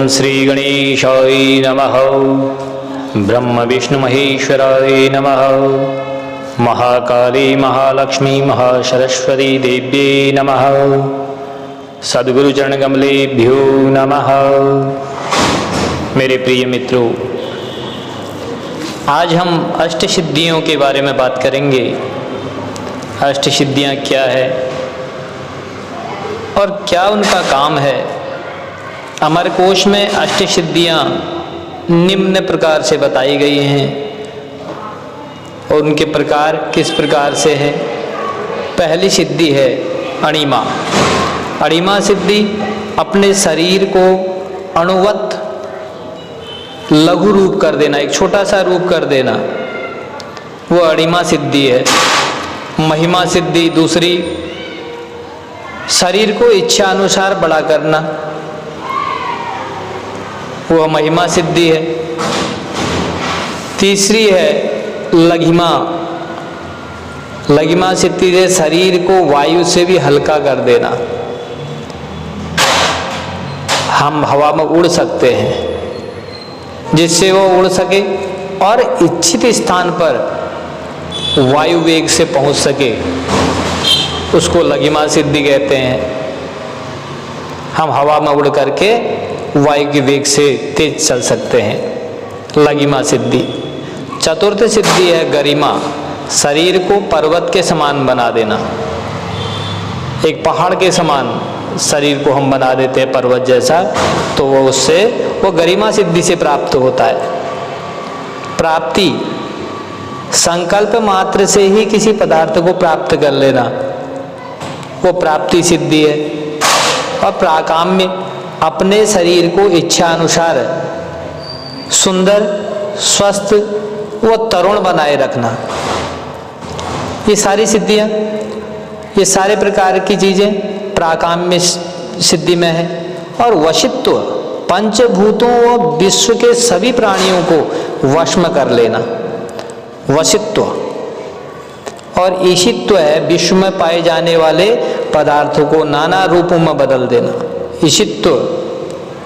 श्री गणेशाय नमः। ब्रह्म विष्णु महेश्वराय नमः। महाकाली महालक्ष्मी महासरस्वती देव्यै नमः। सद्गुरु चरण कमलेभ्यो नमः। मेरे प्रिय मित्रों, आज हम अष्ट सिद्धियों के बारे में बात करेंगे। अष्ट सिद्धियाँ क्या है और क्या उनका काम है। अमरकोश में अष्ट सिद्धियाँ निम्न प्रकार से बताई गई हैं और उनके प्रकार किस प्रकार से है। पहली सिद्धि है अणिमा। अणिमा सिद्धि अपने शरीर को अणुवत लघु रूप कर देना, एक छोटा सा रूप कर देना, वो अणिमा सिद्धि है। महिमा सिद्धि दूसरी, शरीर को इच्छा अनुसार बड़ा करना, वह महिमा सिद्धि है। तीसरी है लघिमा। लघिमा सिद्धि है शरीर को वायु से भी हल्का कर देना, हम हवा में उड़ सकते हैं जिससे वो उड़ सके और इच्छित स्थान पर वायु वेग से पहुंच सके, उसको लघिमा सिद्धि कहते हैं। हम हवा में उड़ करके वायु के वेग से तेज चल सकते हैं, लघिमा सिद्धि। चतुर्थ सिद्धि है गरिमा। शरीर को पर्वत के समान बना देना, एक पहाड़ के समान शरीर को हम बना देते हैं पर्वत जैसा, तो वो उससे वो गरिमा सिद्धि से प्राप्त होता है। प्राप्ति, संकल्प मात्र से ही किसी पदार्थ को प्राप्त कर लेना, वो प्राप्ति सिद्धि है। और प्राकाम्य, अपने शरीर को इच्छा अनुसार सुंदर, स्वस्थ व तरुण बनाए रखना, ये सारी सिद्धियां, ये सारे प्रकार की चीजें प्राकाम्य सिद्धि में है। और वशित्व, पंचभूतों व विश्व के सभी प्राणियों को वश में कर लेना, वशित्व। और ईशित्व है विश्व में पाए जाने वाले पदार्थों को नाना रूपों में बदल देना। ईशित्व,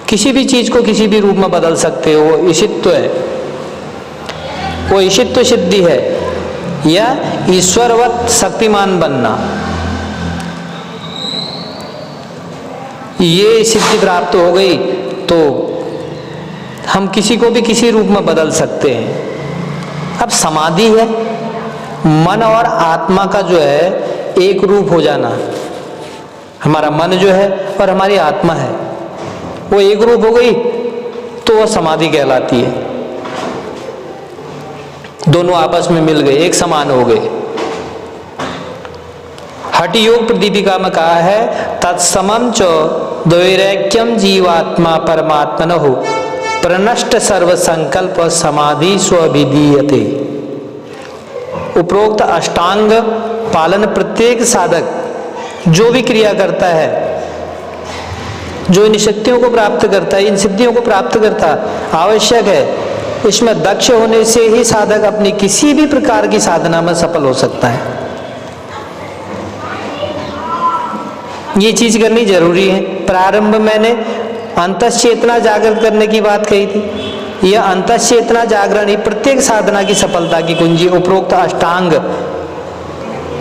किसी भी चीज को किसी भी रूप में बदल सकते हो, वो ईशित्व है, वो ईशित्व सिद्धि है। या ईश्वरवत शक्तिमान बनना, ये सिद्धि प्राप्त हो गई तो हम किसी को भी किसी रूप में बदल सकते हैं। अब समाधि है, मन और आत्मा का जो है एक रूप हो जाना। हमारा मन जो है और हमारी आत्मा है वो एक रूप हो गई तो वह समाधि कहलाती है। दोनों आपस में मिल गए, एक समान हो गए। हठ योग प्रदीपिका में कहा है, तत्समम च द्वैरैक्यम जीवात्मा परमात्मनः प्रनष्ट सर्व संकल्प समाधि स्वविधीयते। उपरोक्त अष्टांग पालन प्रत्येक साधक जो भी क्रिया करता है, जो इन शक्तियों को प्राप्त करता है, इन सिद्धियों को प्राप्त करता आवश्यक है। इसमें दक्ष होने से ही साधक अपनी किसी भी प्रकार की साधना में सफल हो सकता है। ये चीज करनी जरूरी है। प्रारंभ मैंने अंतश्चेतना जागृत करने की बात कही थी। यह अंतश्चेतना जागरण ही प्रत्येक साधना की सफलता की कुंजी। उपरोक्त अष्टांग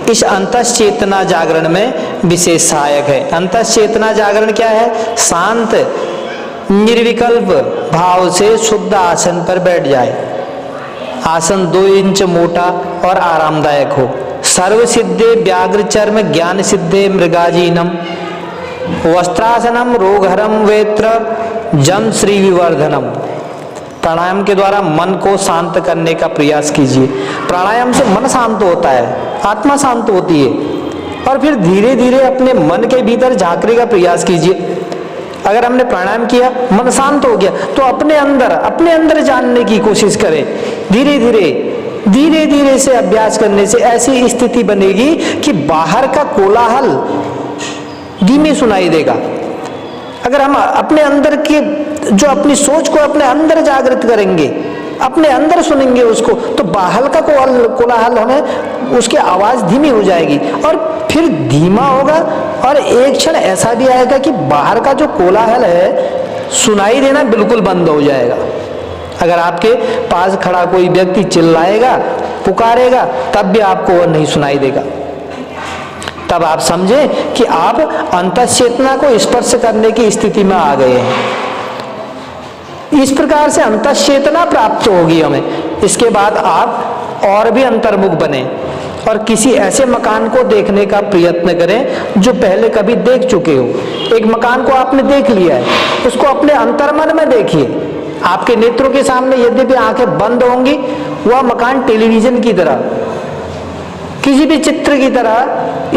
इस अंतश्चेतना जागरण में विशेष सहायक है। अंतश्चेतना जागरण क्या है? शांत निर्विकल्प भाव से शुद्ध आसन पर बैठ जाए। आसन 2 इंच मोटा और आरामदायक हो। सर्व सिद्धे व्याघ्र चर्म ज्ञान सिद्धे मृगाजीनम वस्त्रासनम रोगहरम वेत्र जम श्री विवर्धनम। प्राणायाम के द्वारा मन को शांत करने का प्रयास कीजिए। प्राणायाम से मन शांत होता है, आत्मा शांत होती है। और फिर धीरे धीरे अपने मन के भीतर झांकने का प्रयास कीजिए। अगर हमने प्राणायाम किया, मन शांत हो गया, तो अपने अंदर जानने की कोशिश करें। धीरे धीरे से अभ्यास करने से ऐसी स्थिति बनेगी कि बाहर का कोलाहल धीमे सुनाई देगा। अगर हम अपने अंदर के जो अपनी सोच को अपने अंदर जागृत करेंगे, अपने अंदर सुनेंगे उसको, तो बाहर का कोलाहल हमें उसकी आवाज धीमी हो जाएगी और फिर धीमा होगा। और एक क्षण ऐसा भी आएगा कि बाहर का जो कोलाहल है सुनाई देना बिल्कुल बंद हो जाएगा। अगर आपके पास खड़ा कोई व्यक्ति चिल्लाएगा, पुकारेगा, तब भी आपको वो नहीं सुनाई देगा। तब आप समझें कि आप अंतःचेतना को स्पर्श करने की स्थिति में आ गए हैं। इस प्रकार से अंतःचेतना प्राप्त होगी हमें। इसके बाद आप और भी अंतर्मुख बने और किसी ऐसे मकान को देखने का प्रयत्न करें जो पहले कभी देख चुके हो। एक मकान को आपने देख लिया है, उसको अपने अंतर्मन में देखिए। आपके नेत्रों के सामने यद्यपि आंखें बंद होंगी, वह मकान टेलीविजन की तरह, किसी भी चित्र की तरह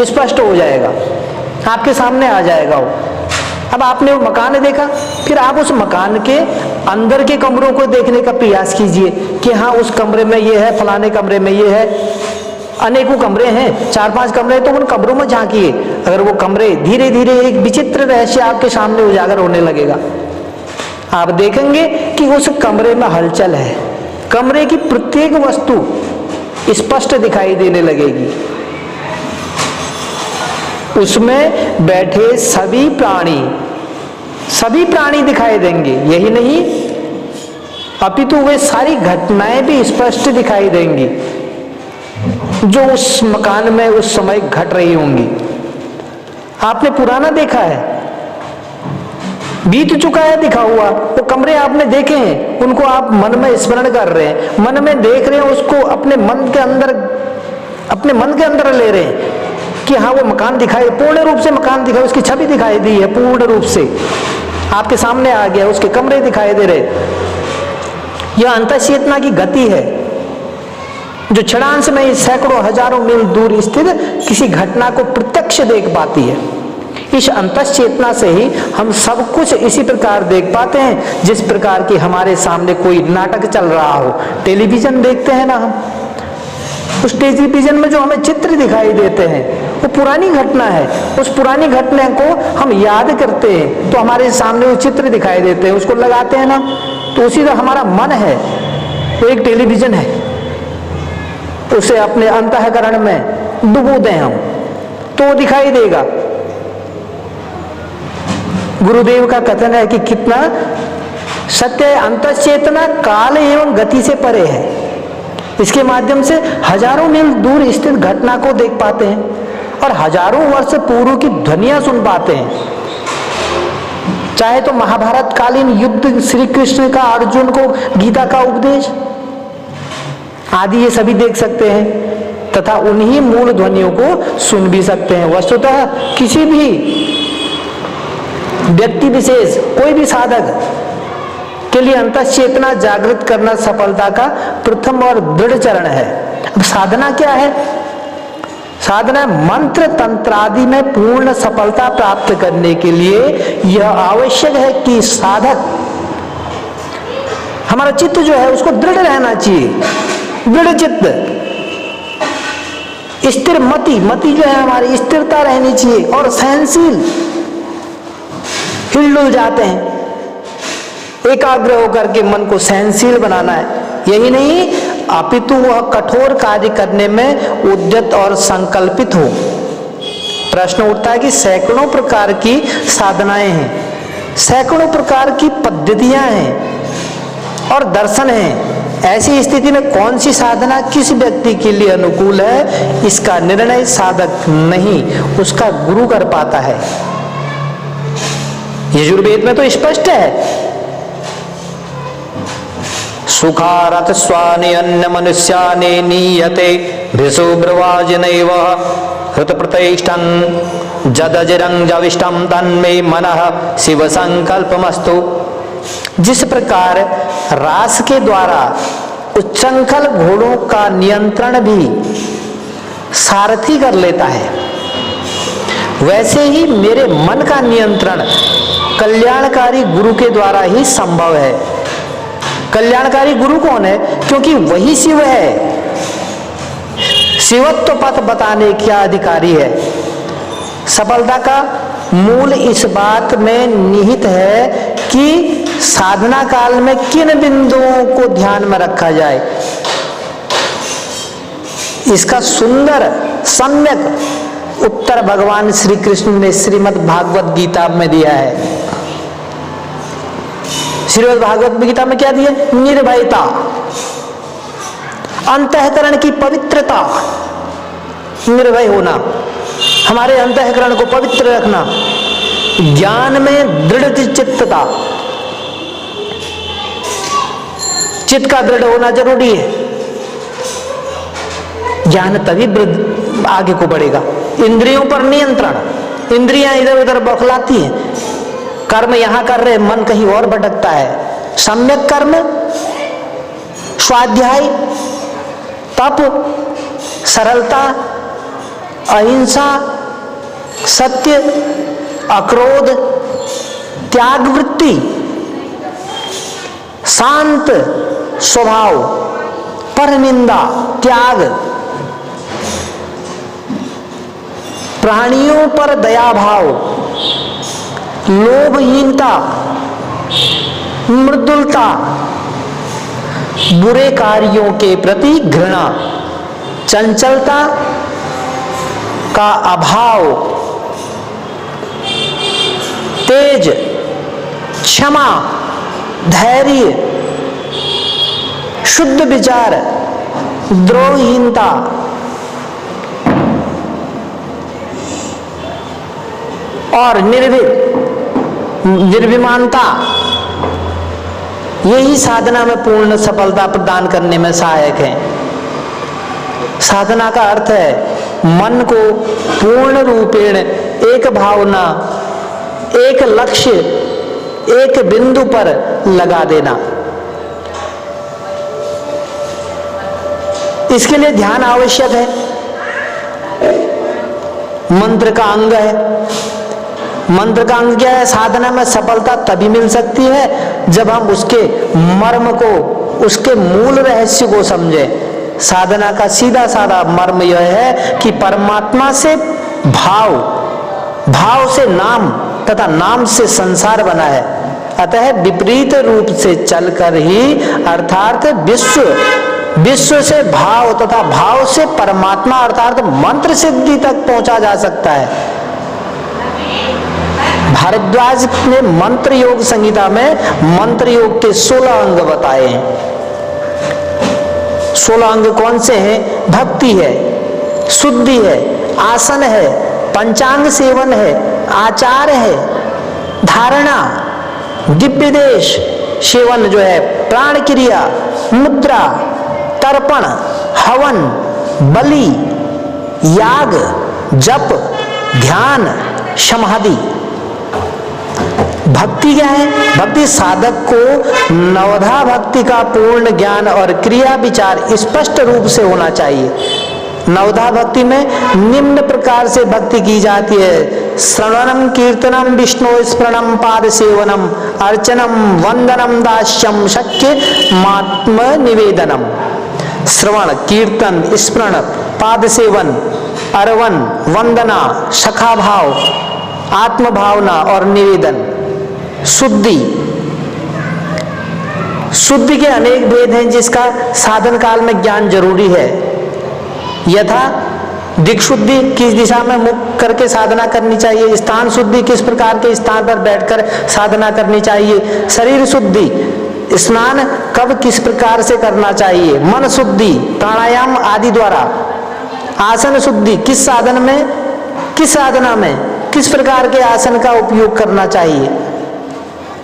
स्पष्ट हो जाएगा, आपके सामने आ जाएगा वो। अब आपने वो मकान देखा, फिर आप उस मकान के अंदर के कमरों को देखने का प्रयास कीजिए कि हाँ उस कमरे में ये है, फलाने कमरे में ये है। अनेकों कमरे हैं, 4-5 कमरे, तो उन कमरों में झांकिए। अगर वो कमरे धीरे धीरे एक विचित्र रहस्य आपके सामने उजागर होने लगेगा। आप देखेंगे कि उस कमरे में हलचल है, कमरे की प्रत्येक वस्तु स्पष्ट दिखाई देने लगेगी। उसमें बैठे सभी प्राणी दिखाई देंगे। यही नहीं, अपितु वे सारी घटनाएं भी स्पष्ट दिखाई देंगी जो उस मकान में उस समय घट रही होंगी। आपने पुराना देखा है, बीत चुका है दिखा हुआ, वो कमरे आपने देखे हैं, उनको आप मन में स्मरण कर रहे हैं, मन में देख रहे हैं, उसको अपने मन के अंदर ले रहे हैं कि हाँ वो मकान दिखाई, पूर्ण रूप से मकान दिखाई, उसकी छवि दिखाई दी है, पूर्ण रूप से आपके सामने आ गया, उसके कमरे दिखाई दे रहे। यह अंतःचेतना की गति है जो क्षणांश में सैकड़ों हजारों मील दूर स्थित किसी घटना को प्रत्यक्ष देख पाती है। इस अंतःचेतना से ही हम सब कुछ इसी प्रकार देख पाते हैं जिस प्रकार की हमारे सामने कोई नाटक चल रहा हो। टेलीविजन देखते हैं ना हम, उस टेलीविजन में जो हमें चित्र दिखाई देते हैं वो पुरानी घटना है। उस पुरानी घटना को हम याद करते हैं तो हमारे सामने वो चित्र दिखाई देते हैं, उसको लगाते हैं ना, तो उसी तरह हमारा मन है वो एक टेलीविजन है, उसे अपने अंतःकरण में डुबो दें हम तो वो दिखाई देगा। गुरुदेव का कथन है कि कितना सत्य है, अंतःचेतना काल एवं गति से परे है। इसके माध्यम से हजारों मील दूर स्थित घटना को देख पाते हैं और हजारों वर्ष पूर्व की ध्वनियां सुन पाते हैं। चाहे तो महाभारत कालीन युद्ध, श्री कृष्ण का अर्जुन को गीता का उपदेश आदि ये सभी देख सकते हैं तथा उन्हीं मूल ध्वनियों को सुन भी सकते हैं। वस्तुतः किसी भी व्यक्ति विशेष, कोई भी साधक के लिए अंतःचेतना जागृत करना सफलता का प्रथम और दृढ़ चरण है। अब साधना क्या है? साधना मंत्र तंत्र आदि में पूर्ण सफलता प्राप्त करने के लिए यह आवश्यक है कि साधक, हमारा चित्त जो है उसको दृढ़ रहना चाहिए, दृढ़ चित्त, स्थिर मति जो है हमारी स्थिरता रहनी चाहिए और सहनशील। हिलडुल जाते हैं, एकाग्र होकर के मन को सहनशील बनाना है। यही नहीं अपितु वह कठोर कार्य करने में उद्यत और संकल्पित हो। प्रश्न उठता है कि सैकड़ों प्रकार की साधनाएं हैं, सैकड़ों प्रकार की पद्धतियां हैं और दर्शन हैं। ऐसी स्थिति में कौन सी साधना किस व्यक्ति के लिए अनुकूल है, इसका निर्णय साधक नहीं, उसका गुरु कर पाता है। यजुर्वेद में तो स्पष्ट है, सुखारथ स्वानि अन्न मनुष्यानि नीयते भिषु ब्रवाजिनैव हृत प्रतिष्ठन् जदजिरं जविष्टं तन्मे मनः शिव संकल्पमस्तु। जिस प्रकार रास के द्वारा उच्छृंखल घोड़ों का नियंत्रण भी सारथी कर लेता है, वैसे ही मेरे मन का नियंत्रण कल्याणकारी गुरु के द्वारा ही संभव है। कल्याणकारी गुरु कौन है? क्योंकि वही शिव है, शिवत्व पथ बताने का अधिकारी है। सफलता का मूल इस बात में निहित है कि साधना काल में किन बिंदुओं को ध्यान में रखा जाए। इसका सुंदर सम्यक उत्तर भगवान श्री कृष्ण ने श्रीमद् भागवत गीता में दिया है। श्रीमद् भागवत गीता में क्या दिया? निर्भयता, अंतःकरण की पवित्रता, निर्भय होना, हमारे अंतःकरण को पवित्र रखना, ज्ञान में दृढ़ चित्तता, चित्त का दृढ़ होना जरूरी है। ज्ञान तभी आगे को बढ़ेगा। इंद्रियों पर नियंत्रण, इंद्रियां इधर उधर बौखलाती हैं, कर्म यहां कर रहे, मन कहीं और भटकता है। सम्यक कर्म, स्वाध्याय, तप, सरलता, अहिंसा, सत्य, अक्रोध, त्याग वृत्ति, शांत स्वभाव, परनिंदा, त्याग, प्राणियों पर दया भाव, लोभहीनता, मृदुलता, बुरे कार्यों के प्रति घृणा, चंचलता का अभाव, तेज, क्षमा, धैर्य, शुद्ध विचार, द्रोहहीनता, और निर्विमानता, यही साधना में पूर्ण सफलता प्रदान करने में सहायक है। साधना का अर्थ है मन को पूर्ण रूपेण एक भावना, एक लक्ष्य, एक बिंदु पर लगा देना। इसके लिए ध्यान आवश्यक है, मंत्र का अंग है। मंत्र का अंग क्या है? साधना में सफलता तभी मिल सकती है जब हम उसके मर्म को, उसके मूल रहस्य को समझें। साधना का सीधा साधा मर्म यह है कि परमात्मा से भाव, भाव से नाम तथा नाम से संसार बना है। अतः विपरीत रूप से चलकर ही अर्थात विश्व से भाव तथा भाव से परमात्मा अर्थात मंत्र सिद्धि तक पहुंचा जा सकता है। भारद्वाज ने मंत्र योग संहिता में मंत्र योग के 16 अंग बताए हैं। 16 अंग कौन से हैं? भक्ति है, शुद्धि है, आसन है, पंचांग सेवन है, आचार है, धारणा, दिव्य देश सेवन जो है, प्राण क्रिया, मुद्रा, तर्पण, हवन, बलि, याग, जप, ध्यान, समाधि। भक्ति क्या है? भक्ति साधक को नवधा भक्ति का पूर्ण ज्ञान और क्रिया विचार स्पष्ट रूप से होना चाहिए। नवधा भक्ति में निम्न प्रकार से भक्ति की जाती है: श्रवणम, कीर्तनम, विष्णु स्मरणम, पाद सेवनम, अर्चनम, वंदनम, दास्यम, शक्य मात्म निवेदनम। श्रवण, कीर्तन, स्मरण, पाद सेवन, अर्वन, वंदना, सखा भाव, आत्म भावना और निवेदन। शुद्धि, शुद्धि के अनेक भेद हैं जिसका साधन काल में ज्ञान जरूरी है। यथा दिक्शुद्धि, किस दिशा में मुख करके साधना करनी चाहिए। स्थान शुद्धि, किस प्रकार के स्थान पर बैठकर साधना करनी चाहिए। शरीर शुद्धि, स्नान कब किस प्रकार से करना चाहिए। मन शुद्धि, प्राणायाम आदि द्वारा। आसन शुद्धि, किस साधन में, किस साधना में किस प्रकार के आसन का उपयोग करना चाहिए।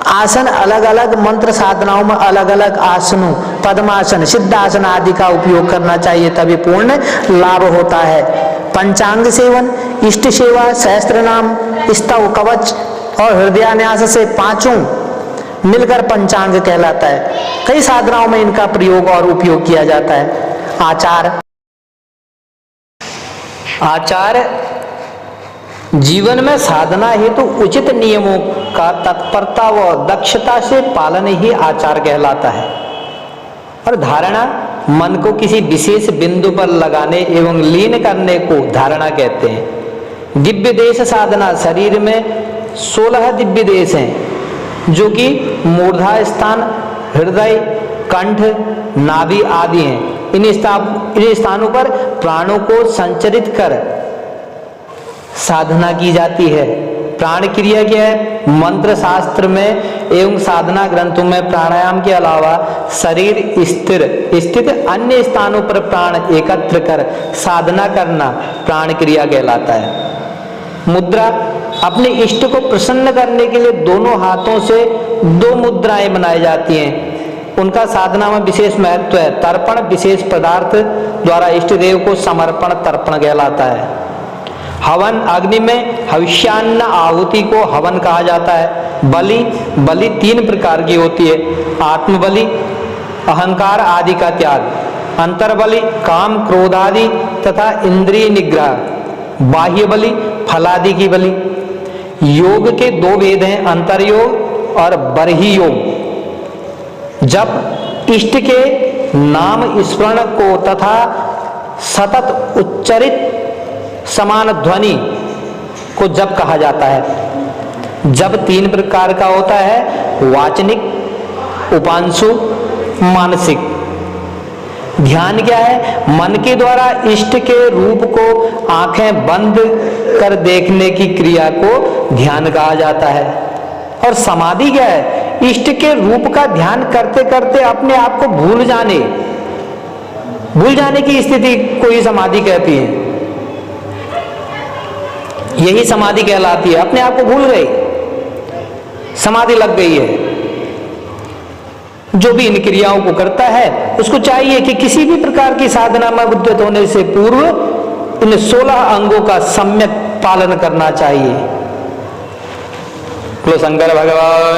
आसन अलग अलग मंत्र साधनाओं में अलग अलग आसनों, पद्मासन, सिद्धासन आदि का उपयोग करना चाहिए, तभी पूर्ण लाभ होता है। पंचांग सेवन, इष्ट सेवा, सहस्त्र नाम, स्तव, कवच और हृदयान्यास से पांचों मिलकर पंचांग कहलाता है। कई साधनाओं में इनका प्रयोग और उपयोग किया जाता है। आचार, आचार जीवन में साधना हेतु उचित नियमों का तत्परता व दक्षता से पालन ही आचार कहलाता है। और धारणा, मन को किसी विशेष बिंदु पर लगाने एवं लीन करने को धारणा कहते हैं। दिव्य देश साधना, शरीर में 16 दिव्य देश हैं जो कि मूर्धा स्थान, हृदय, कंठ, नाभि आदि हैं। इन स्थानों पर प्राणों को संचरित कर साधना की जाती है। प्राण क्रिया क्या है? मंत्र शास्त्र में एवं साधना ग्रंथों में प्राणायाम के अलावा शरीर स्थित अन्य स्थानों पर प्राण एकत्र कर साधना करना प्राण क्रिया कहलाता है। मुद्रा, अपने इष्ट को प्रसन्न करने के लिए दोनों हाथों से 2 मुद्राएं बनाई जाती हैं, उनका साधना में विशेष महत्व है। तर्पण, विशेष पदार्थ द्वारा इष्ट देव को समर्पण तर्पण कहलाता है। हवन, अग्नि में हविष्यान्न आहुति को हवन कहा जाता है। बलि 3 प्रकार की होती है, आत्मबलि, अहंकार आदि का त्याग, अंतर्बलि, काम क्रोध आदि तथा इंद्रिय निग्रह, बाह्य बलि, फलादि की बलि। योग के 2 भेद हैं, अंतर्योग और बर्ही योग। जब इष्ट के नाम स्मरण को तथा सतत उच्चरित समान ध्वनि को जप कहा जाता है। जब 3 प्रकार का होता है, वाचनिक, उपांशु, मानसिक। ध्यान क्या है? मन के द्वारा इष्ट के रूप को आंखें बंद कर देखने की क्रिया को ध्यान कहा जाता है। और समाधि क्या है? इष्ट के रूप का ध्यान करते करते अपने आप को भूल जाने की स्थिति को ही समाधि कहती है। यही समाधि कहलाती है, अपने आप को भूल गई, समाधि लग गई है। जो भी इन क्रियाओं को करता है उसको चाहिए कि किसी भी प्रकार की साधना में उद्यत होने से पूर्व इन 16 अंगों का सम्यक पालन करना चाहिए। बोलो शंकर भगवान।